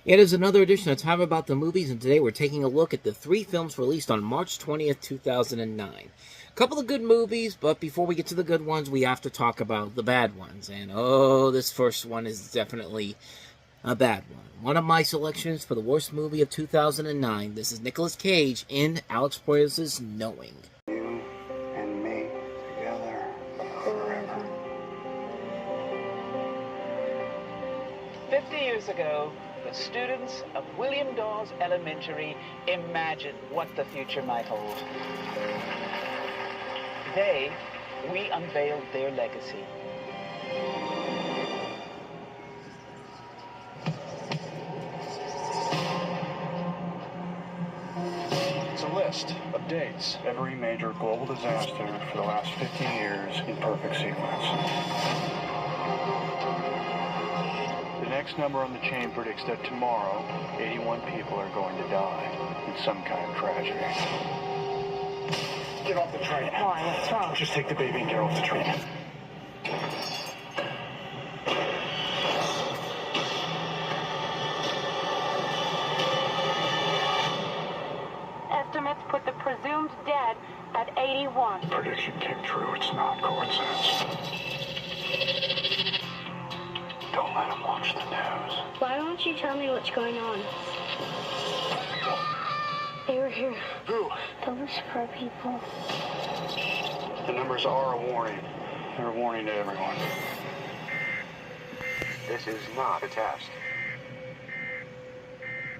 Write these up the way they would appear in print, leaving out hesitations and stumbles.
It is another edition of Time About the Movies, and today we're taking a look at the 3 films released on March 20th, 2009. A couple of good movies, but before we get to the good ones, we have to talk about the bad ones. And oh, this first one is definitely a bad one. One of my selections for the worst movie of 2009. This is Nicolas Cage in Alex Proyas' Knowing. You and me together forever. 50 years ago, the students of William Dawes Elementary imagined what the future might hold. Today, we unveiled their legacy. It's a list of dates. Every major global disaster for the last 50 years in perfect sequence. The next number on the chain predicts that tomorrow, 81 people are going to die in some kind of tragedy. Get off the train. Why? What's wrong? Just take the baby and get off the train. Estimates put the presumed dead at 81. Prediction came true. It's not coincidence. Don't let him watch the news. Why don't you tell me what's going on? They were here. Who? The Whisper people. The numbers are a warning. They're a warning to everyone. This is not a test.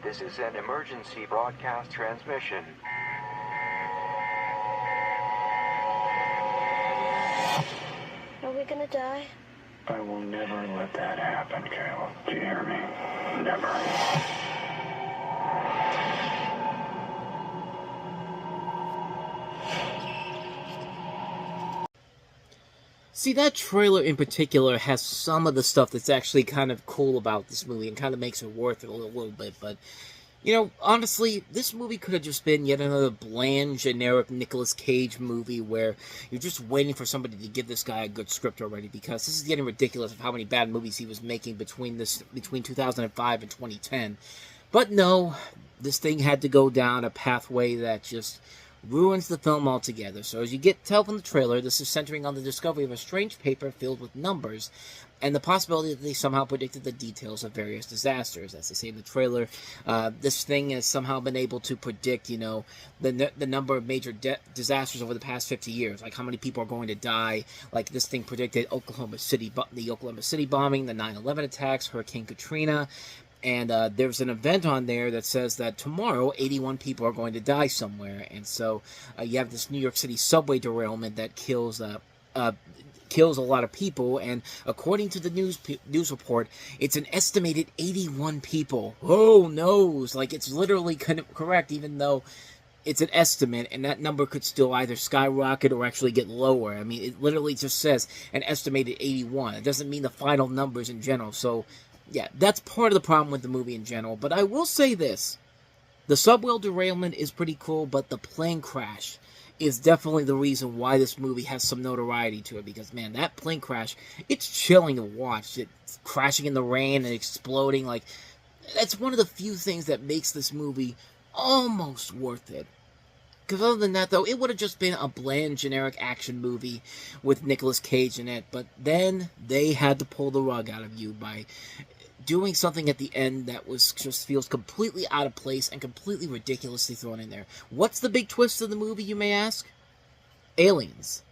This is an emergency broadcast transmission. Are we gonna die? I will never let that happen, Caleb. Do you hear me? Never. See, that trailer in particular has some of the stuff that's actually kind of cool about this movie and kind of makes it worth it a little bit, but, you know, honestly, this movie could have just been yet another bland, generic Nicolas Cage movie where you're just waiting for somebody to give this guy a good script already, because this is getting ridiculous of how many bad movies he was making between 2005 and 2010. But no, this thing had to go down a pathway that just ruins the film altogether. So as you tell from the trailer, this is centering on the discovery of a strange paper filled with numbers and the possibility that they somehow predicted the details of various disasters. As they say in the trailer, this thing has somehow been able to predict, you know, the number of major disasters over the past 50 years, like how many people are going to die. Like this thing predicted the Oklahoma City bombing, the 9/11 attacks, Hurricane Katrina. And there's an event on there that says that tomorrow 81 people are going to die somewhere. And so you have this New York City subway derailment that kills a lot of people. And according to the news report, it's an estimated 81 people. Oh, knows. Like, it's literally correct, even though it's an estimate, and that number could still either skyrocket or actually get lower. I mean, it literally just says an estimated 81. It doesn't mean the final numbers in general. So yeah, that's part of the problem with the movie in general. But I will say this. The subway derailment is pretty cool, but the plane crash is definitely the reason why this movie has some notoriety to it. Because, man, that plane crash, it's chilling to watch. It's crashing in the rain and exploding. Like, that's one of the few things that makes this movie almost worth it. Because other than that, though, it would have just been a bland, generic action movie with Nicolas Cage in it. But then they had to pull the rug out of you by doing something at the end that just feels completely out of place and completely ridiculously thrown in there. What's the big twist of the movie, you may ask? Aliens.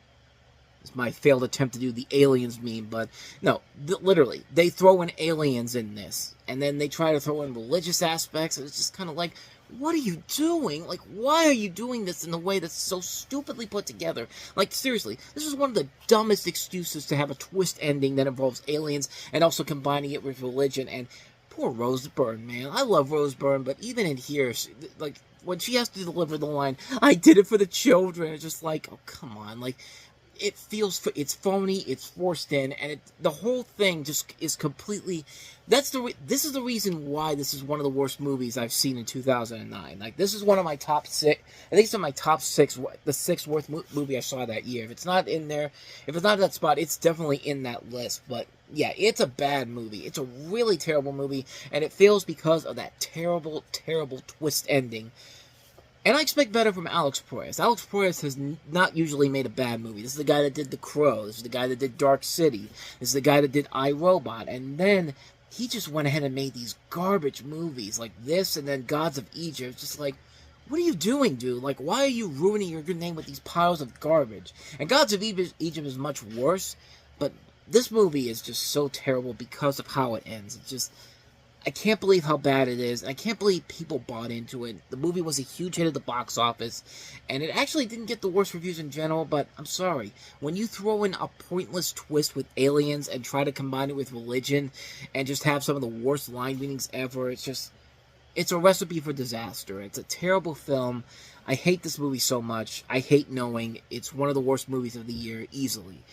It's my failed attempt to do the aliens meme, but no, literally, they throw in aliens in this, and then they try to throw in religious aspects, and it's just kind of like, what are you doing? Like, why are you doing this in a way that's so stupidly put together? Like, seriously, this is one of the dumbest excuses to have a twist ending that involves aliens and also combining it with religion. And poor Rose Byrne, man. I love Rose Byrne, but even in here, like, when she has to deliver the line, "I did it for the children," it's just like, oh, come on. Like, it feels, it's phony, it's forced in, and the whole thing just is completely, this is the reason why this is one of the worst movies I've seen in 2009. Like, this is one of my top 6, I think it's in my top 6, the 6th worst movie I saw that year. If it's not in there, if it's not in that spot, it's definitely in that list. But Yeah, it's a bad movie. It's a really terrible movie, and it fails because of that terrible, terrible twist ending. And I expect better from Alex Proyas. Alex Proyas has not usually made a bad movie. This is the guy that did The Crow. This is the guy that did Dark City. This is the guy that did I, Robot. And then he just went ahead and made these garbage movies like this and then Gods of Egypt. It's just like, what are you doing, dude? Like, why are you ruining your good name with these piles of garbage? And Gods of Egypt is much worse, but this movie is just so terrible because of how it ends. It's just, I can't believe how bad it is. I can't believe people bought into it. The movie was a huge hit at the box office, and it actually didn't get the worst reviews in general, but I'm sorry. When you throw in a pointless twist with aliens and try to combine it with religion and just have some of the worst line readings ever, it's a recipe for disaster. It's a terrible film. I hate this movie so much. I hate knowing it's one of the worst movies of the year, easily.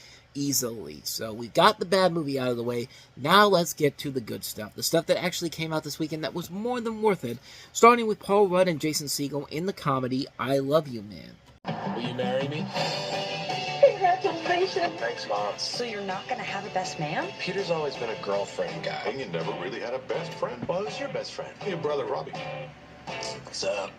So we got the bad movie out of the way. Now let's get to the good stuff. The stuff that actually came out this weekend that was more than worth it. Starting with Paul Rudd and Jason Segel in the comedy I Love You, Man. Will you marry me? Congratulations. Thanks, Mom. So you're not going to have a best man? Peter's always been a girlfriend guy. And you never really had a best friend. Well, who's your best friend? Your brother, Robbie. What's up?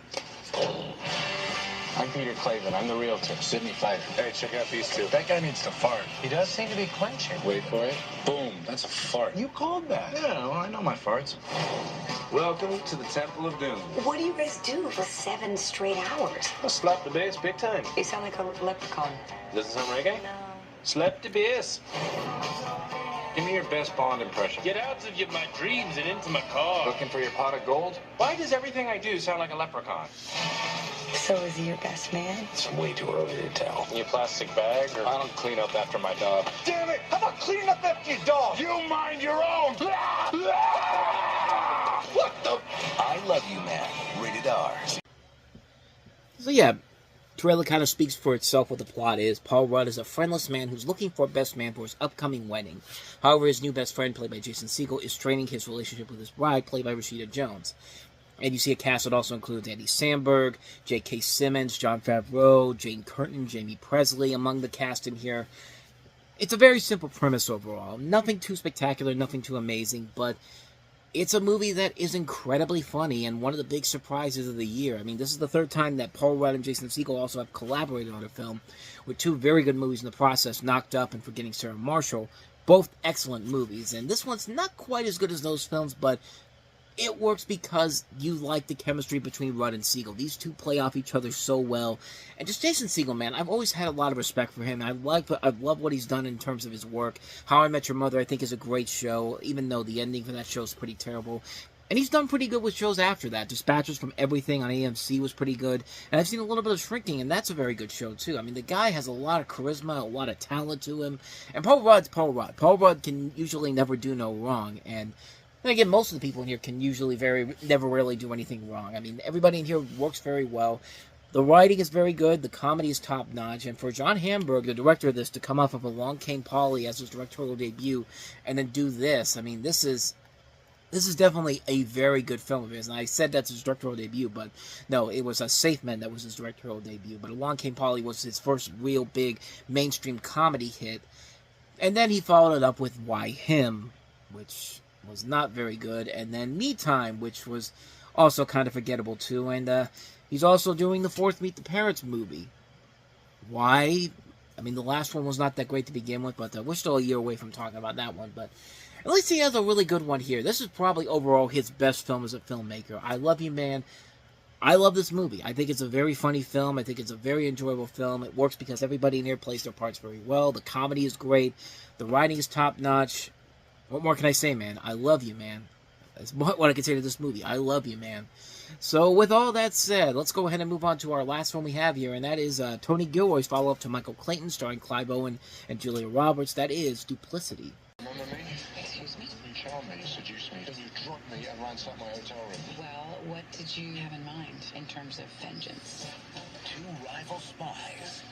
I'm Peter Clavin. I'm the realtor. Sydney Pfeiffer. Hey, check out these two. That guy needs to fart. He does seem to be clenching. Wait for it. Boom. That's a fart. You called that. Yeah, well, I know my farts. Welcome to the Temple of Doom. What do you guys do for 7 straight hours? I'll slap the bass big time. You sound like a leprechaun. Doesn't sound reggae? No. Slap the bass. Give me your best Bond impression. Get out of my dreams and into my car. Looking for your pot of gold? Why does everything I do sound like a leprechaun? So is he your best man? It's way too early to tell. In your plastic bag, or I don't clean up after my dog. Damn it! How about cleaning up after your dog? You mind your own! What the? I Love You, Man. Rated R. So yeah, trailer kind of speaks for itself what the plot is. Paul Rudd is a friendless man who's looking for a best man for his upcoming wedding. However, his new best friend, played by Jason Segel, is straining his relationship with his bride, played by Rashida Jones. And you see a cast that also includes Andy Samberg, J.K. Simmons, Jon Favreau, Jane Curtin, Jamie Presley among the cast in here. It's a very simple premise overall. Nothing too spectacular, nothing too amazing, but it's a movie that is incredibly funny and one of the big surprises of the year. I mean, this is the third time that Paul Rudd and Jason Segel also have collaborated on a film, with 2 very good movies in the process, Knocked Up and Forgetting Sarah Marshall. Both excellent movies, and this one's not quite as good as those films, but it works because you like the chemistry between Rudd and Segel. These two play off each other so well. And just Jason Segel, man, I've always had a lot of respect for him. I love what he's done in terms of his work. How I Met Your Mother, I think, is a great show, even though the ending for that show is pretty terrible. And he's done pretty good with shows after that. Dispatches from Everything on AMC was pretty good. And I've seen a little bit of Shrinking, and that's a very good show, too. I mean, the guy has a lot of charisma, a lot of talent to him. And Paul Rudd's Paul Rudd. Paul Rudd can usually never do no wrong. And then again, most of the people in here can usually never really do anything wrong. I mean, everybody in here works very well. The writing is very good. The comedy is top-notch. And for John Hamburg, the director of this, to come off of Along Came Polly as his directorial debut and then do this, I mean, this is definitely a very good film of his. And I said that's his directorial debut, but no, it was Safe Men that was his directorial debut. But Along Came Polly was his first real big mainstream comedy hit. And then he followed it up with Why Him, which was not very good, and then Me Time, which was also kind of forgettable too, and he's also doing the 4th Meet the Parents movie. Why? I mean, the last one was not that great to begin with, but we're still a year away from talking about that one, but at least he has a really good one here. This is probably overall his best film as a filmmaker. I Love You, Man. I love this movie. I think it's a very funny film. I think it's a very enjoyable film. It works because everybody in here plays their parts very well. The comedy is great. The writing is top-notch. What more can I say, man? I love you, man. That's what I can say to this movie. I love you, man. So, with all that said, let's go ahead and move on to our last one we have here, and that is Tony Gilroy's follow-up to Michael Clayton, starring Clive Owen and Julia Roberts. That is Duplicity. Remember me? Excuse me? You charmed me, you seduced me, then you drugged me and ransacked my hotel room. Well, what did you have in mind in terms of vengeance? 2 rival spies.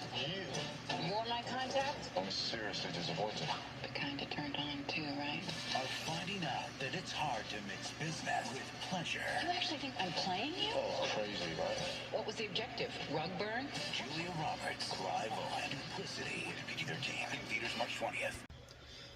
You're my contact? I'm seriously disappointed. But kind of turned on too, right? I'm finding out that it's hard to mix business with pleasure. You actually think I'm playing you? Oh, crazy, right? What was the objective? Rug burn? Julia Roberts, Clive Owen, Duplicity, PG-13, in theaters March 20th.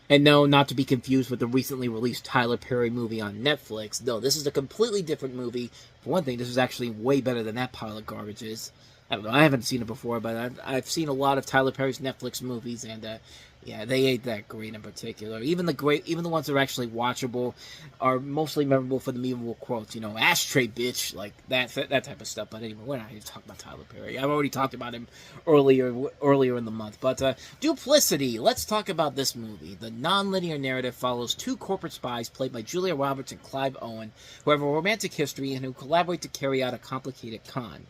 And no, not to be confused with the recently released Tyler Perry movie on Netflix. No, this is a completely different movie. For one thing, this is actually way better than that pile of garbage is. I don't know, I haven't seen it before, but I've seen a lot of Tyler Perry's Netflix movies, and yeah, they ain't that great in particular. Even the ones that are actually watchable are mostly memorable for the memorable quotes, you know, ashtray bitch, like that type of stuff. But anyway, we're not here to talk about Tyler Perry. I've already talked about him earlier in the month. But Duplicity, let's talk about this movie. The non-linear narrative follows two corporate spies played by Julia Roberts and Clive Owen, who have a romantic history and who collaborate to carry out a complicated con.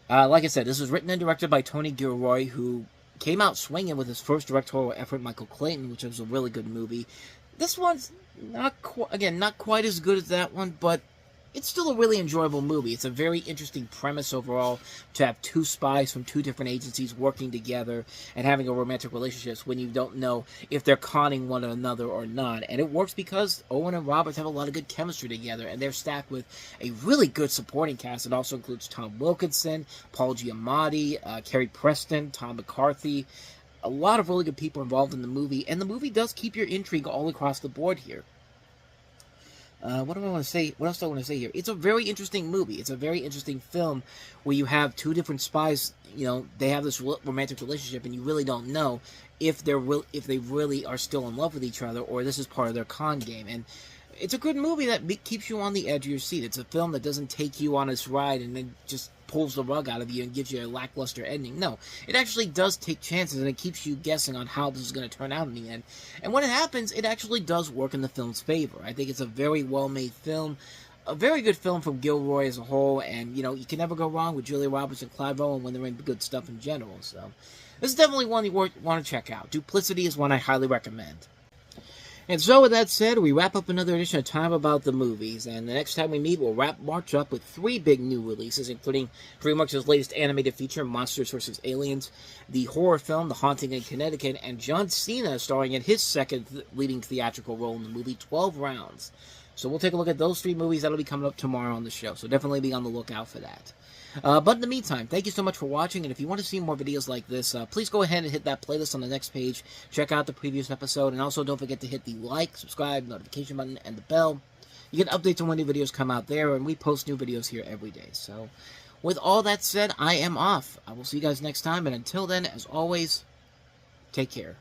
Like I said, this was written and directed by Tony Gilroy, who came out swinging with his first directorial effort, Michael Clayton, which was a really good movie. This one's not quite as good as that one, but it's still a really enjoyable movie. It's a very interesting premise overall to have two spies from two different agencies working together and having a romantic relationship when you don't know if they're conning one another or not. And it works because Owen and Roberts have a lot of good chemistry together, and they're stacked with a really good supporting cast. It also includes Tom Wilkinson, Paul Giamatti, Carrie Preston, Tom McCarthy. A lot of really good people involved in the movie, and the movie does keep your intrigue all across the board here. What do I want to say? What else do I want to say here? It's a very interesting movie. It's a very interesting film where you have two different spies. You know, they have this romantic relationship, and you really don't know if they really are still in love with each other, or this is part of their con game. And it's a good movie that keeps you on the edge of your seat. It's a film that doesn't take you on its ride and then just pulls the rug out of you and gives you a lackluster ending. No, it actually does take chances, and it keeps you guessing on how this is going to turn out in the end. And when it happens, it actually does work in the film's favor. I think it's a very well-made film, a very good film from Gilroy as a whole, and, you know, you can never go wrong with Julia Roberts and Clive Owen when they're in good stuff in general. So, this is definitely one you want to check out. Duplicity is one I highly recommend. And so, with that said, we wrap up another edition of Time About the Movies, and the next time we meet, we'll march up with 3 big new releases, including Dreamworks' latest animated feature, Monsters vs. Aliens, the horror film, The Haunting in Connecticut, and John Cena starring in his second leading theatrical role in the movie, 12 Rounds. So we'll take a look at those 3 movies. That'll be coming up tomorrow on the show, so definitely be on the lookout for that. But in the meantime, thank you so much for watching, and if you want to see more videos like this, please go ahead and hit that playlist on the next page, check out the previous episode, and also don't forget to hit the like, subscribe, notification button, and the bell. You get updates on when new videos come out there, and we post new videos here every day. So, with all that said, I am off. I will see you guys next time, and until then, as always, take care.